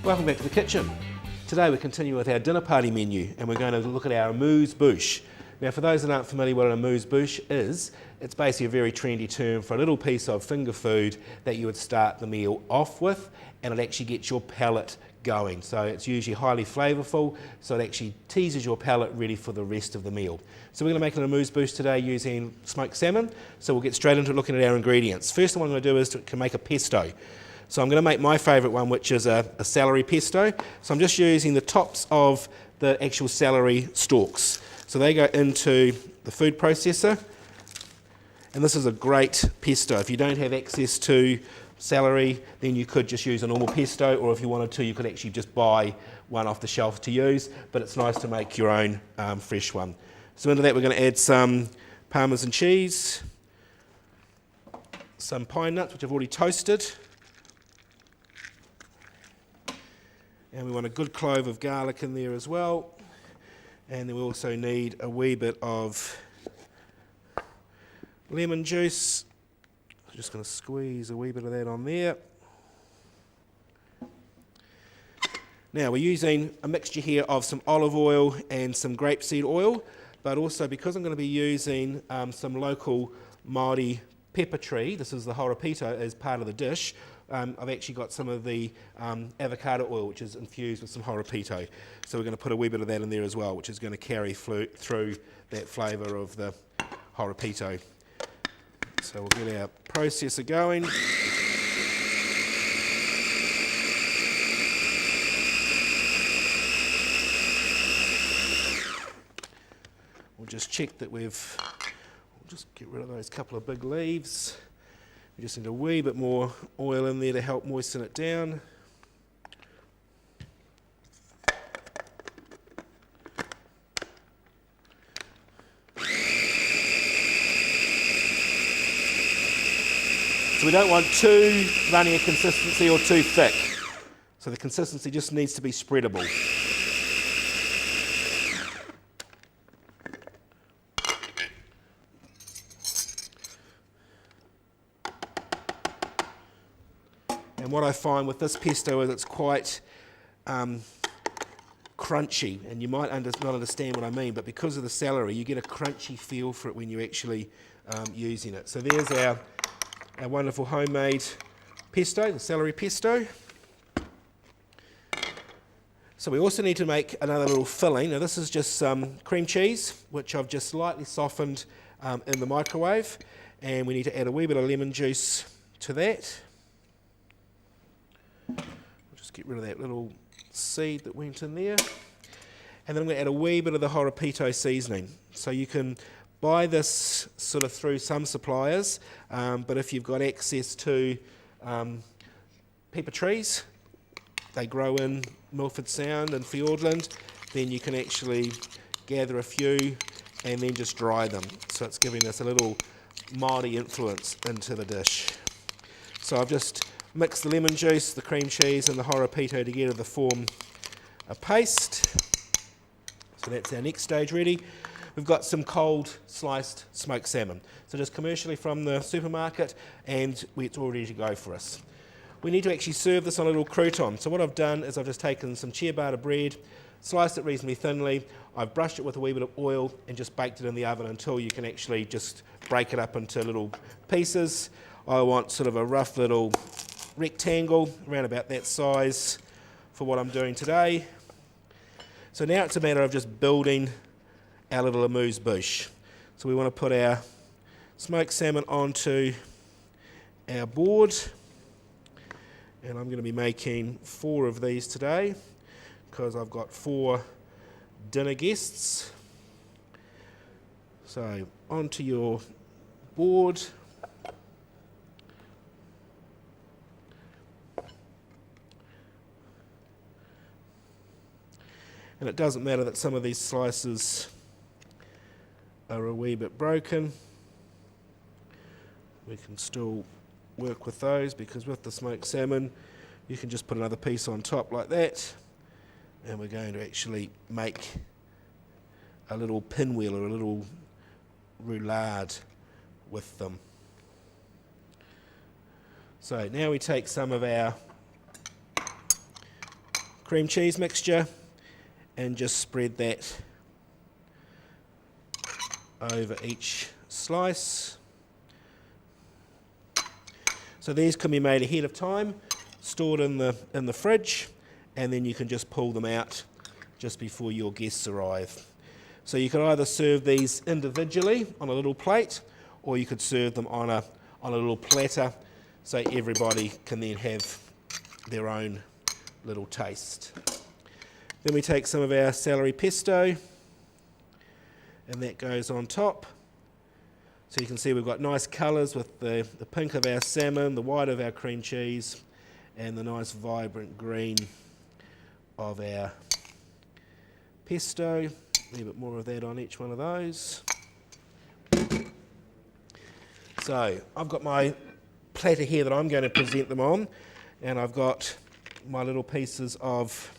Welcome back to the kitchen. Today we continue with our dinner party menu and we're going to look at our amuse-bouche. Now for those that aren't familiar what an amuse-bouche is, it's basically a very trendy term for a little piece of finger food that you would start the meal off with and it actually gets your palate going. So it's usually highly flavourful, so it actually teases your palate ready for the rest of the meal. So we're going to make an amuse-bouche today using smoked salmon, so we'll get straight into looking at our ingredients. First thing I'm going to do is to make a pesto. So I'm going to make my favourite one, which is a celery pesto. So I'm just using the tops of the actual celery stalks. So they go into the food processor. And this is a great pesto. If you don't have access to celery, then you could just use a normal pesto, or if you wanted to, you could actually just buy one off the shelf to use, but it's nice to make your own fresh one. So into that we're going to add some Parmesan cheese, some pine nuts, which I've already toasted, and we want a good clove of garlic in there as well. And then we also need a wee bit of lemon juice. I'm just going to squeeze a wee bit of that on there. Now we're using a mixture here of some olive oil and some grapeseed oil, but also because I'm going to be using some local Māori pepper tree, this is the horapito as part of the dish, I've actually got some of the avocado oil which is infused with some horapito. So we're going to put a wee bit of that in there as well, which is going to carry through that flavour of the horapito. So we'll get our processor going. We'll just check that we'll just get rid of those couple of big leaves. We just need a wee bit more oil in there to help moisten it down. So we don't want too runny a consistency or too thick. So the consistency just needs to be spreadable. And what I find with this pesto is it's quite crunchy, and you might not understand what I mean, but because of the celery, you get a crunchy feel for it when you're actually using it. So there's our wonderful homemade pesto, the celery pesto. So we also need to make another little filling. Now this is just some cream cheese, which I've just slightly softened in the microwave, and we need to add a wee bit of lemon juice to that. I'll just get rid of that little seed that went in there. And then I'm going to add a wee bit of the horapito seasoning. So you can buy this sort of through some suppliers, but if you've got access to pepper trees, they grow in Milford Sound and Fiordland, then you can actually gather a few and then just dry them. So it's giving us a little Māori influence into the dish. So I've just mix the lemon juice, the cream cheese and the horapito together to form a paste. So that's our next stage ready. We've got some cold sliced smoked salmon. So just commercially from the supermarket, and it's all ready to go for us. We need to actually serve this on a little crouton. So what I've done is I've just taken some ciabatta bread, sliced it reasonably thinly, I've brushed it with a wee bit of oil and just baked it in the oven until you can actually just break it up into little pieces. I want sort of a rough little rectangle around about that size for what I'm doing today. So now it's a matter of just building our little amuse-bouche. So we want to put our smoked salmon onto our board, and I'm going to be making 4 of these today because I've got 4 dinner guests. So onto your board. And it doesn't matter that some of these slices are a wee bit broken. We can still work with those because with the smoked salmon you can just put another piece on top like that, and we're going to actually make a little pinwheel or a little roulade with them. So now we take some of our cream cheese mixture and just spread that over each slice. So these can be made ahead of time, stored in the fridge, and then you can just pull them out just before your guests arrive. So you could either serve these individually on a little plate, or you could serve them on a little platter, so everybody can then have their own little taste. Then we take some of our celery pesto, and that goes on top. So you can see we've got nice colours with the pink of our salmon, the white of our cream cheese, and the nice vibrant green of our pesto. A little bit more of that on each one of those. So I've got my platter here that I'm going to present them on, and I've got my little pieces of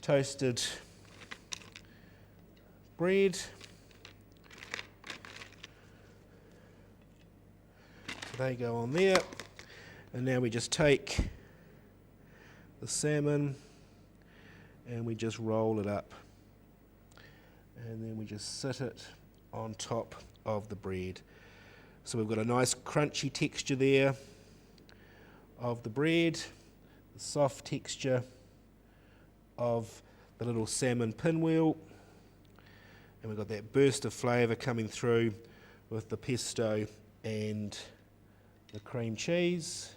toasted bread. They go on there, and now we just take the salmon and we just roll it up, and then we just sit it on top of the bread. So we've got a nice crunchy texture there of the bread, the soft texture of the little salmon pinwheel, and we've got that burst of flavour coming through with the pesto and the cream cheese.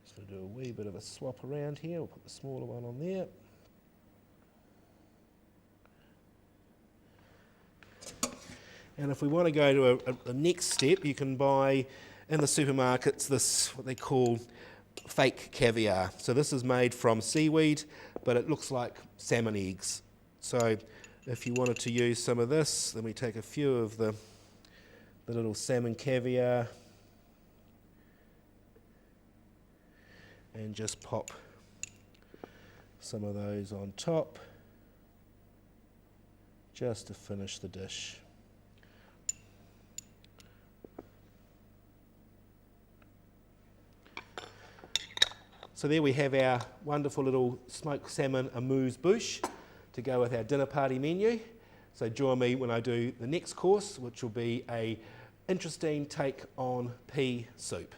Just going to do a wee bit of a swap around here. We'll put the smaller one on there. And if we want to go to a next step, you can buy in the supermarkets this, what they call fake caviar. So this is made from seaweed, but it looks like salmon eggs. So if you wanted to use some of this, then we take a few of the little salmon caviar and just pop some of those on top just to finish the dish. So there we have our wonderful little smoked salmon amuse-bouche to go with our dinner party menu. So join me when I do the next course, which will be an interesting take on pea soup.